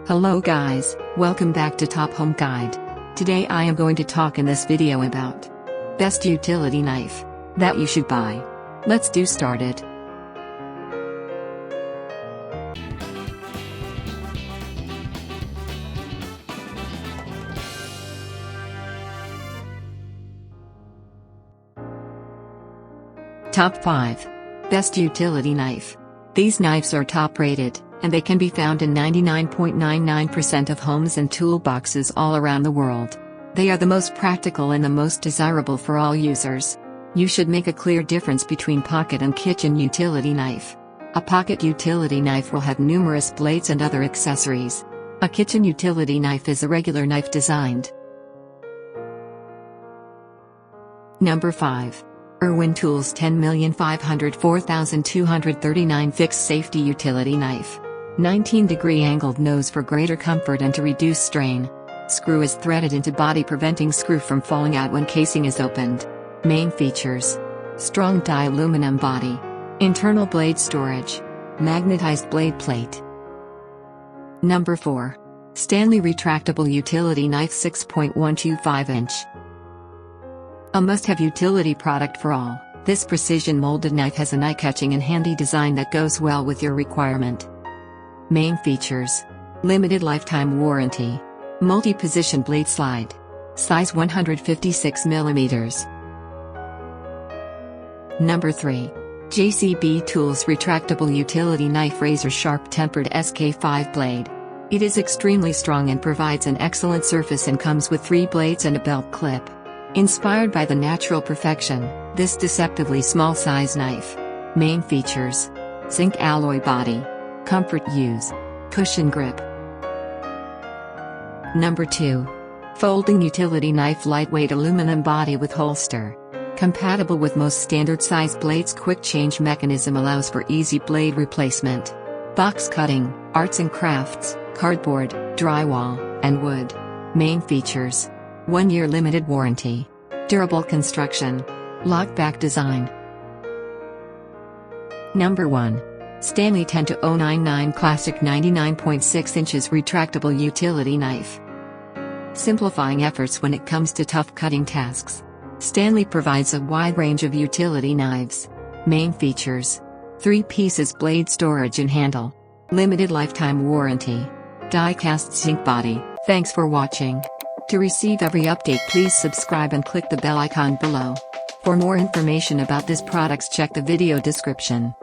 Hello guys, welcome back to Top Home Guide. Today I am going to talk in this video about best utility knife that you should buy. Let's do started. Top 5. Best utility knife. These knives are top rated, and they can be found in 99.99% of homes and toolboxes all around the world. They are the most practical and the most desirable for all users. You should make a clear difference between pocket and kitchen utility knife. A pocket utility knife will have numerous blades and other accessories. A kitchen utility knife is a regular knife designed. Number 5. Irwin Tools 10,504,239 Fixed Safety Utility Knife. 19-degree angled nose for greater comfort and to reduce strain. Screw is threaded into body, preventing screw from falling out when casing is opened. Main features: strong die aluminum body, internal blade storage, magnetized blade plate. Number 4. Stanley Retractable Utility Knife 6.125 inch. A must-have utility product for all, this precision molded knife has an eye-catching and handy design that goes well with your requirement. Main features: limited lifetime warranty, multi-position blade slide, size 156 mm. Number 3. JCB Tools Retractable Utility Knife Razor Sharp Tempered SK5 Blade. It is extremely strong and provides an excellent surface and comes with 3 blades and a belt clip. Inspired by the natural perfection, this deceptively small size knife. Main features: zinc alloy body, comfort use, cushion grip. Number 2. Folding Utility Knife Lightweight Aluminum Body with Holster. Compatible with most standard size blades, quick change mechanism allows for easy blade replacement. Box cutting, arts and crafts, cardboard, drywall, and wood. Main features: 1-year limited warranty, durable construction, lockback design. Number 1. Stanley 10099 Classic 99.6 inches Retractable Utility Knife. Simplifying efforts when it comes to tough cutting tasks. Stanley provides a wide range of utility knives. Main features: 3 pieces blade storage and handle, limited lifetime warranty, die-cast zinc body. Thanks for watching. To receive every update, please subscribe and click the bell icon below. For more information about this products, check the video description.